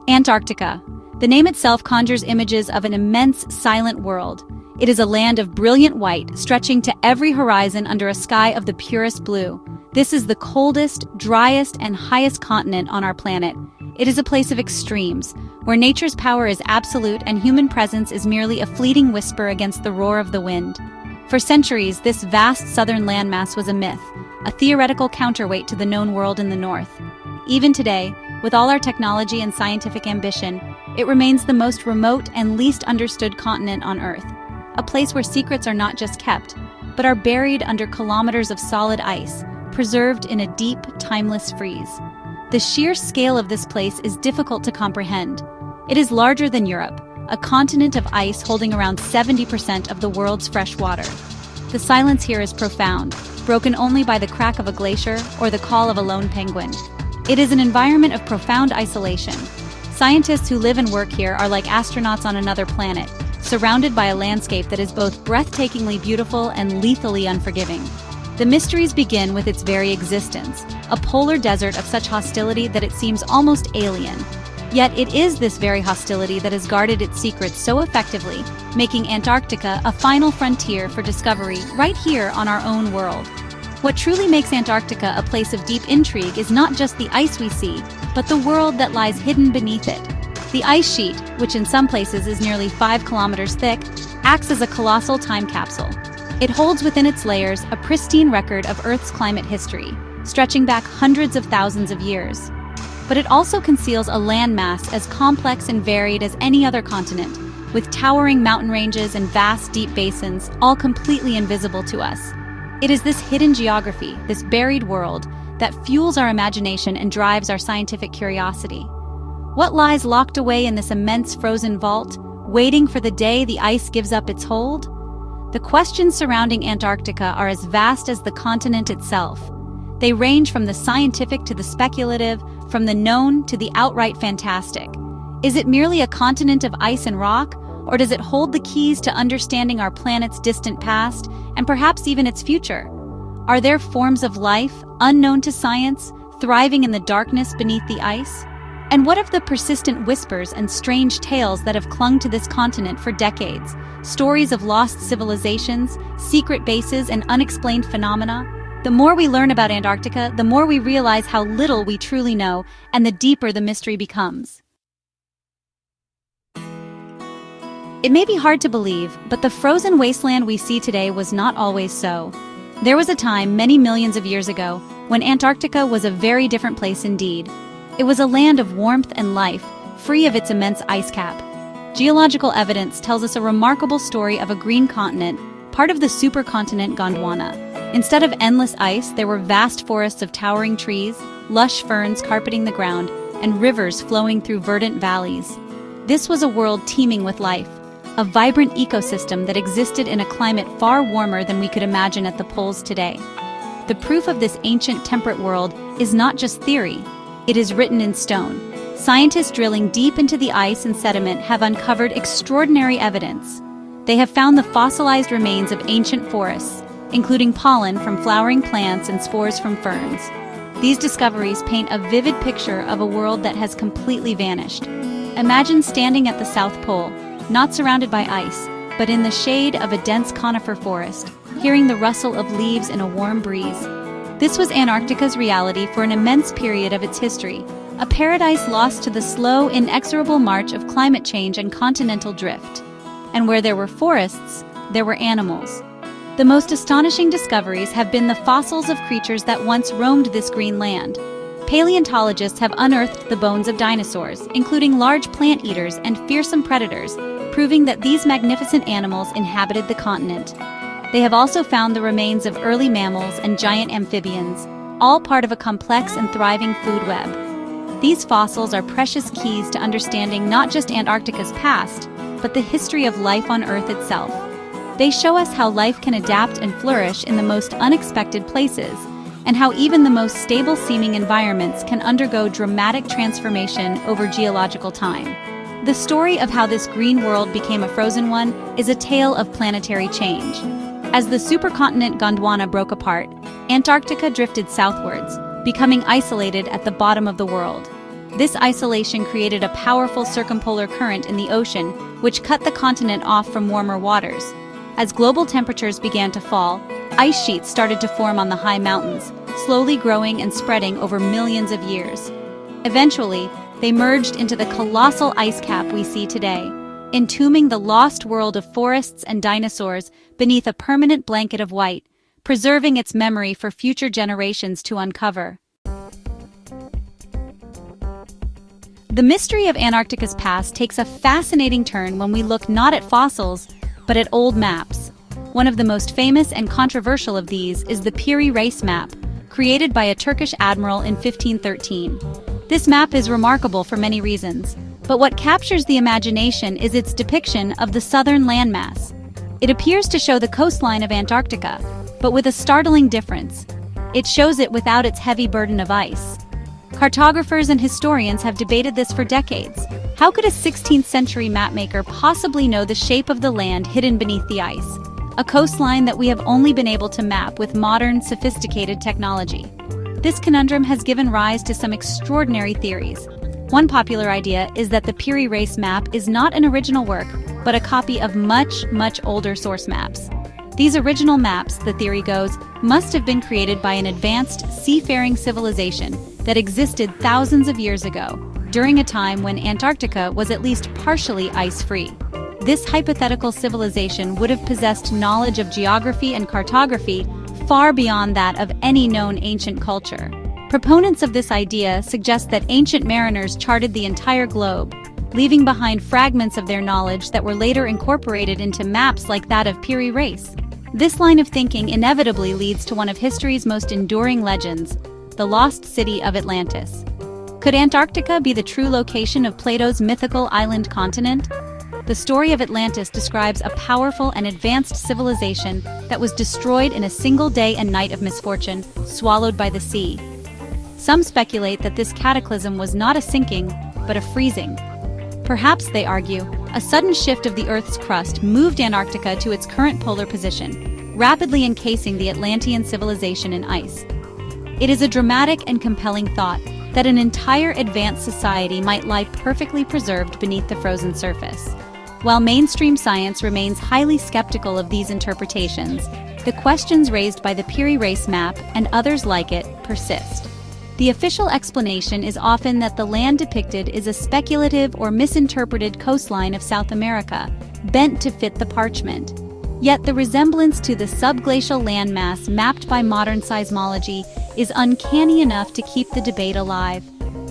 Antarctica. The name itself conjures images of an immense, silent world. It is a land of brilliant white, stretching to every horizon under a sky of the purest blue. This is the coldest, driest, and highest continent on our planet. It is a place of extremes, where nature's power is absolute and human presence is merely a fleeting whisper against the roar of the wind. For centuries, this vast southern landmass was a myth, a theoretical counterweight to the known world in the north. Even today, with all our technology and scientific ambition, it remains the most remote and least understood continent on Earth. A place where secrets are not just kept, but are buried under kilometers of solid ice, preserved in a deep, timeless freeze. The sheer scale of this place is difficult to comprehend. It is larger than Europe, a continent of ice holding around 70% of the world's fresh water. The silence here is profound, broken only by the crack of a glacier or the call of a lone penguin. It is an environment of profound isolation. Scientists who live and work here are like astronauts on another planet, surrounded by a landscape that is both breathtakingly beautiful and lethally unforgiving. The mysteries begin with its very existence, a polar desert of such hostility that it seems almost alien. Yet it is this very hostility that has guarded its secrets so effectively, making Antarctica a final frontier for discovery right here on our own world. What truly makes Antarctica a place of deep intrigue is not just the ice we see, but the world that lies hidden beneath it. The ice sheet, which in some places is nearly 5 kilometers thick, acts as a colossal time capsule. It holds within its layers a pristine record of Earth's climate history, stretching back hundreds of thousands of years. But it also conceals a landmass as complex and varied as any other continent, with towering mountain ranges and vast deep basins, all completely invisible to us. It is this hidden geography, this buried world, that fuels our imagination and drives our scientific curiosity. What lies locked away in this immense frozen vault, waiting for the day the ice gives up its hold? The questions surrounding Antarctica are as vast as the continent itself. They range from the scientific to the speculative, from the known to the outright fantastic. Is it merely a continent of ice and rock, or does it hold the keys to understanding our planet's distant past, and perhaps even its future? Are there forms of life, unknown to science, thriving in the darkness beneath the ice? And what of the persistent whispers and strange tales that have clung to this continent for decades? Stories of lost civilizations, secret bases, and unexplained phenomena? The more we learn about Antarctica, the more we realize how little we truly know, and the deeper the mystery becomes. It may be hard to believe, but the frozen wasteland we see today was not always so. There was a time, many millions of years ago, when Antarctica was a very different place indeed. It was a land of warmth and life, free of its immense ice cap. Geological evidence tells us a remarkable story of a green continent, part of the supercontinent Gondwana. Instead of endless ice, there were vast forests of towering trees, lush ferns carpeting the ground, and rivers flowing through verdant valleys. This was a world teeming with life, a vibrant ecosystem that existed in a climate far warmer than we could imagine at the poles today. The proof of this ancient temperate world is not just theory, it is written in stone. Scientists drilling deep into the ice and sediment have uncovered extraordinary evidence. They have found the fossilized remains of ancient forests, including pollen from flowering plants and spores from ferns. These discoveries paint a vivid picture of a world that has completely vanished. Imagine standing at the South Pole, not surrounded by ice, but in the shade of a dense conifer forest, hearing the rustle of leaves in a warm breeze. This was Antarctica's reality for an immense period of its history, a paradise lost to the slow, inexorable march of climate change and continental drift. And where there were forests, there were animals. The most astonishing discoveries have been the fossils of creatures that once roamed this green land. Paleontologists have unearthed the bones of dinosaurs, including large plant eaters and fearsome predators, proving that these magnificent animals inhabited the continent. They have also found the remains of early mammals and giant amphibians, all part of a complex and thriving food web. These fossils are precious keys to understanding not just Antarctica's past, but the history of life on Earth itself. They show us how life can adapt and flourish in the most unexpected places, and how even the most stable-seeming environments can undergo dramatic transformation over geological time. The story of how this green world became a frozen one is a tale of planetary change. As the supercontinent Gondwana broke apart, Antarctica drifted southwards, becoming isolated at the bottom of the world. This isolation created a powerful circumpolar current in the ocean, which cut the continent off from warmer waters. As global temperatures began to fall, ice sheets started to form on the high mountains, slowly growing and spreading over millions of years. Eventually, they merged into the colossal ice cap we see today, entombing the lost world of forests and dinosaurs beneath a permanent blanket of white, preserving its memory for future generations to uncover. The mystery of Antarctica's past takes a fascinating turn when we look not at fossils, but at old maps. One of the most famous and controversial of these is the Piri Reis map, created by a Turkish admiral in 1513. This map is remarkable for many reasons, but what captures the imagination is its depiction of the southern landmass. It appears to show the coastline of Antarctica, but with a startling difference. It shows it without its heavy burden of ice. Cartographers and historians have debated this for decades. How could a 16th century mapmaker possibly know the shape of the land hidden beneath the ice? A coastline that we have only been able to map with modern, sophisticated technology. This conundrum has given rise to some extraordinary theories. One popular idea is that the Piri Reis map is not an original work, but a copy of much older source maps. These original maps, the theory goes, must have been created by an advanced seafaring civilization that existed thousands of years ago, during a time when Antarctica was at least partially ice-free. This hypothetical civilization would have possessed knowledge of geography and cartography far beyond that of any known ancient culture. Proponents of this idea suggest that ancient mariners charted the entire globe, leaving behind fragments of their knowledge that were later incorporated into maps like that of Piri Reis. This line of thinking inevitably leads to one of history's most enduring legends, the lost city of Atlantis. Could Antarctica be the true location of Plato's mythical island continent? The story of Atlantis describes a powerful and advanced civilization that was destroyed in a single day and night of misfortune, swallowed by the sea. Some speculate that this cataclysm was not a sinking, but a freezing. Perhaps, they argue, a sudden shift of the Earth's crust moved Antarctica to its current polar position, rapidly encasing the Atlantean civilization in ice. It is a dramatic and compelling thought that an entire advanced society might lie perfectly preserved beneath the frozen surface. While mainstream science remains highly skeptical of these interpretations, the questions raised by the Piri Reis map and others like it persist. The official explanation is often that the land depicted is a speculative or misinterpreted coastline of South America, bent to fit the parchment. Yet the resemblance to the subglacial landmass mapped by modern seismology is uncanny enough to keep the debate alive.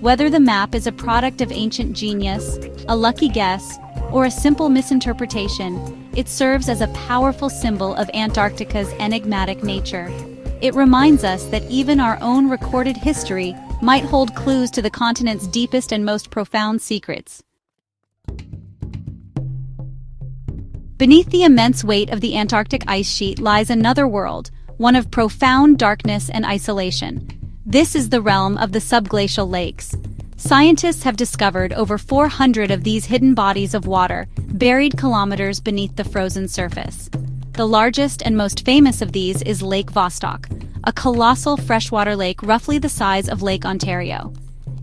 Whether the map is a product of ancient genius, a lucky guess, or a simple misinterpretation, it serves as a powerful symbol of Antarctica's enigmatic nature. It reminds us that even our own recorded history might hold clues to the continent's deepest and most profound secrets. Beneath the immense weight of the Antarctic ice sheet lies another world, one of profound darkness and isolation. This is the realm of the subglacial lakes. Scientists have discovered over 400 of these hidden bodies of water, buried kilometers beneath the frozen surface. The largest and most famous of these is Lake Vostok, a colossal freshwater lake roughly the size of Lake Ontario.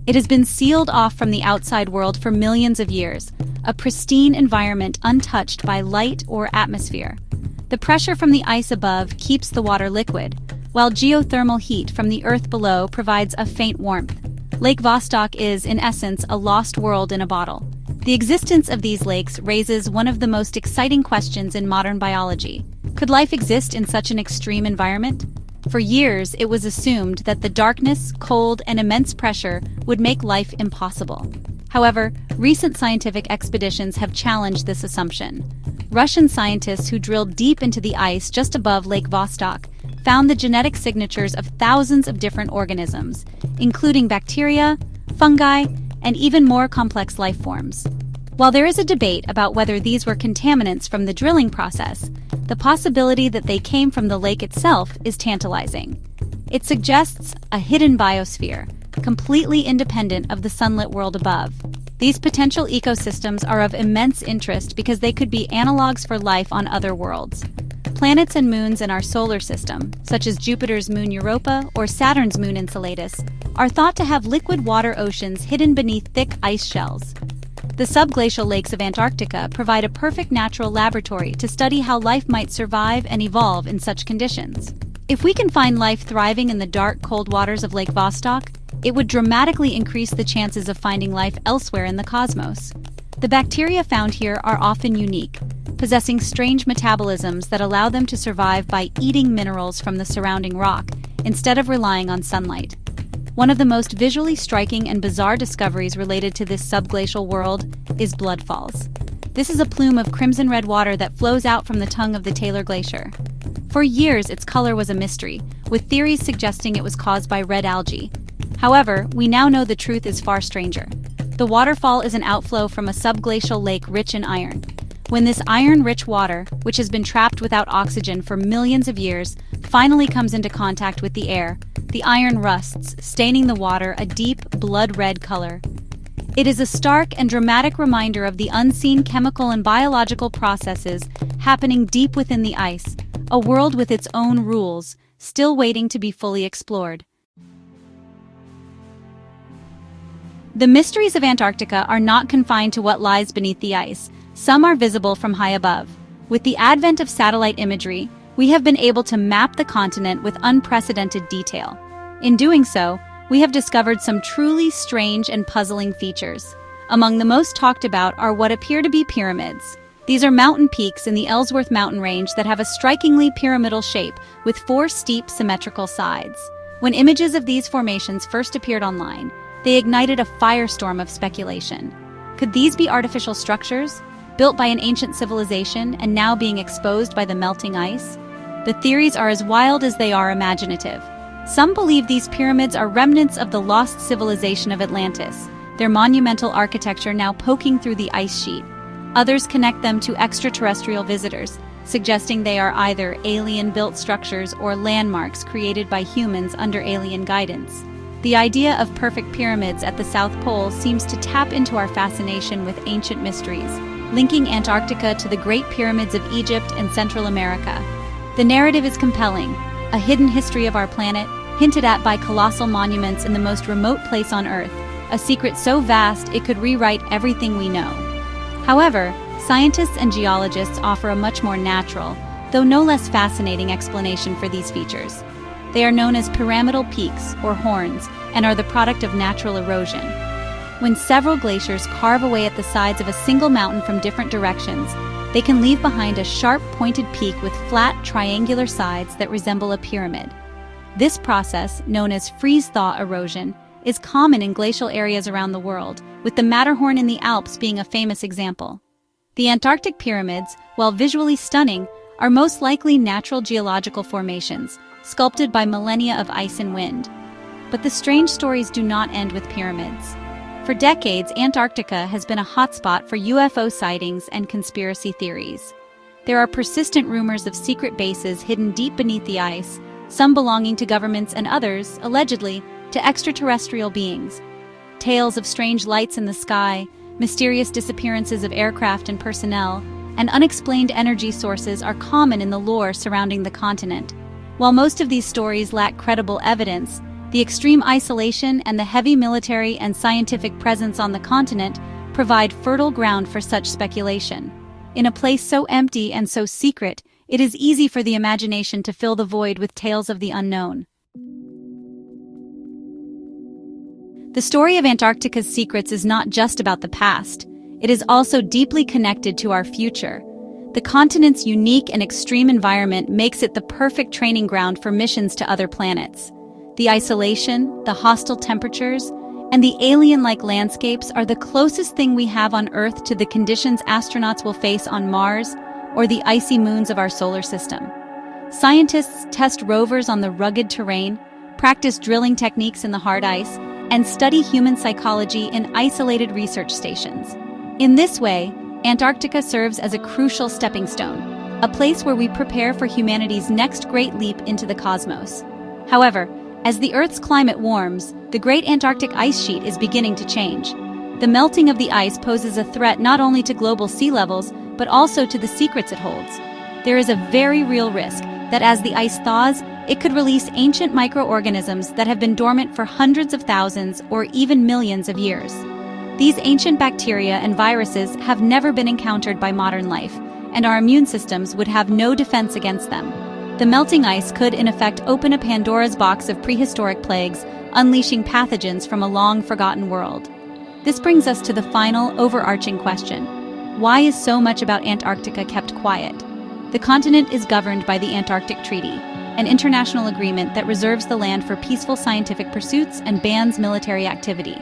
It has been sealed off from the outside world for millions of years, a pristine environment untouched by light or atmosphere. The pressure from the ice above keeps the water liquid, while geothermal heat from the earth below provides a faint warmth. Lake Vostok is, in essence, a lost world in a bottle. The existence of these lakes raises one of the most exciting questions in modern biology. Could life exist in such an extreme environment? For years, it was assumed that the darkness, cold, and immense pressure would make life impossible. However, recent scientific expeditions have challenged this assumption. Russian scientists who drilled deep into the ice just above Lake Vostok found the genetic signatures of thousands of different organisms, including bacteria, fungi, and even more complex life forms. While there is a debate about whether these were contaminants from the drilling process, the possibility that they came from the lake itself is tantalizing. It suggests a hidden biosphere, completely independent of the sunlit world above. These potential ecosystems are of immense interest because they could be analogs for life on other worlds. Planets and moons in our solar system, such as Jupiter's moon Europa or Saturn's moon Enceladus, are thought to have liquid water oceans hidden beneath thick ice shells. The subglacial lakes of Antarctica provide a perfect natural laboratory to study how life might survive and evolve in such conditions. If we can find life thriving in the dark, cold waters of Lake Vostok, it would dramatically increase the chances of finding life elsewhere in the cosmos. The bacteria found here are often unique, possessing strange metabolisms that allow them to survive by eating minerals from the surrounding rock instead of relying on sunlight. One of the most visually striking and bizarre discoveries related to this subglacial world is blood falls. This is a plume of crimson-red water that flows out from the tongue of the Taylor Glacier. For years, its color was a mystery, with theories suggesting it was caused by red algae. However, we now know the truth is far stranger. The waterfall is an outflow from a subglacial lake rich in iron. When this iron-rich water, which has been trapped without oxygen for millions of years, finally comes into contact with the air, the iron rusts, staining the water a deep, blood-red color. It is a stark and dramatic reminder of the unseen chemical and biological processes happening deep within the ice, a world with its own rules, still waiting to be fully explored. The mysteries of Antarctica are not confined to what lies beneath the ice. Some are visible from high above. With the advent of satellite imagery, we have been able to map the continent with unprecedented detail. In doing so, we have discovered some truly strange and puzzling features. Among the most talked about are what appear to be pyramids. These are mountain peaks in the Ellsworth mountain range that have a strikingly pyramidal shape with 4 steep, symmetrical sides. When images of these formations first appeared online, they ignited a firestorm of speculation. Could these be artificial structures, built by an ancient civilization and now being exposed by the melting ice? The theories are as wild as they are imaginative. Some believe these pyramids are remnants of the lost civilization of Atlantis, their monumental architecture now poking through the ice sheet. Others connect them to extraterrestrial visitors, suggesting they are either alien-built structures or landmarks created by humans under alien guidance. The idea of perfect pyramids at the South Pole seems to tap into our fascination with ancient mysteries, linking Antarctica to the Great Pyramids of Egypt and Central America. The narrative is compelling, a hidden history of our planet, hinted at by colossal monuments in the most remote place on Earth, a secret so vast it could rewrite everything we know. However, scientists and geologists offer a much more natural, though no less fascinating explanation for these features. They are known as pyramidal peaks, or horns, and are the product of natural erosion. When several glaciers carve away at the sides of a single mountain from different directions, they can leave behind a sharp, pointed peak with flat, triangular sides that resemble a pyramid. This process, known as freeze-thaw erosion, is common in glacial areas around the world, with the Matterhorn in the Alps being a famous example. The Antarctic pyramids, while visually stunning, are most likely natural geological formations, sculpted by millennia of ice and wind. But the strange stories do not end with pyramids. For decades, Antarctica has been a hotspot for UFO sightings and conspiracy theories. There are persistent rumors of secret bases hidden deep beneath the ice, some belonging to governments and others, allegedly, to extraterrestrial beings. Tales of strange lights in the sky, mysterious disappearances of aircraft and personnel, and unexplained energy sources are common in the lore surrounding the continent. While most of these stories lack credible evidence, the extreme isolation and the heavy military and scientific presence on the continent provide fertile ground for such speculation. In a place so empty and so secret, it is easy for the imagination to fill the void with tales of the unknown. The story of Antarctica's secrets is not just about the past. It is also deeply connected to our future. The continent's unique and extreme environment makes it the perfect training ground for missions to other planets. The isolation, the hostile temperatures, and the alien-like landscapes are the closest thing we have on Earth to the conditions astronauts will face on Mars or the icy moons of our solar system. Scientists test rovers on the rugged terrain, practice drilling techniques in the hard ice, and study human psychology in isolated research stations. In this way, Antarctica serves as a crucial stepping stone, a place where we prepare for humanity's next great leap into the cosmos. However, as the Earth's climate warms, the great Antarctic ice sheet is beginning to change. The melting of the ice poses a threat not only to global sea levels, but also to the secrets it holds. there is a very real risk that as the ice thaws, it could release ancient microorganisms that have been dormant for hundreds of thousands or even millions of years. These ancient bacteria and viruses have never been encountered by modern life, and our immune systems would have no defense against them. The melting ice could, in effect, open a Pandora's box of prehistoric plagues, unleashing pathogens from a long-forgotten world. This brings us to the final, overarching question. Why is so much about Antarctica kept quiet? The continent is governed by the Antarctic Treaty, an international agreement that reserves the land for peaceful scientific pursuits and bans military activity.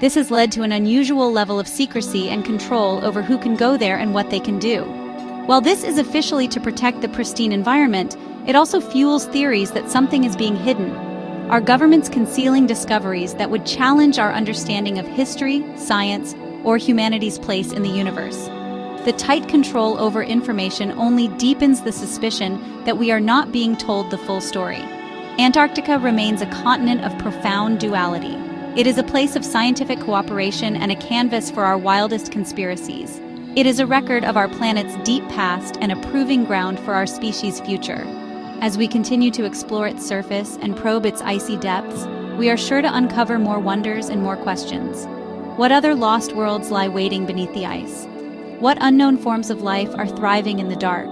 This has led to an unusual level of secrecy and control over who can go there and what they can do. While this is officially to protect the pristine environment, it also fuels theories that something is being hidden. Our government's concealing discoveries that would challenge our understanding of history, science, or humanity's place in the universe. The tight control over information only deepens the suspicion that we are not being told the full story. Antarctica remains a continent of profound duality. It is a place of scientific cooperation and a canvas for our wildest conspiracies. It is a record of our planet's deep past and a proving ground for our species' future. As we continue to explore its surface and probe its icy depths, we are sure to uncover more wonders and more questions. What other lost worlds lie waiting beneath the ice? What unknown forms of life are thriving in the dark?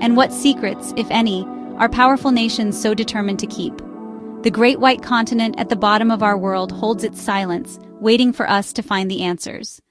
And what secrets, if any, are powerful nations so determined to keep? The great white continent at the bottom of our world holds its silence, waiting for us to find the answers.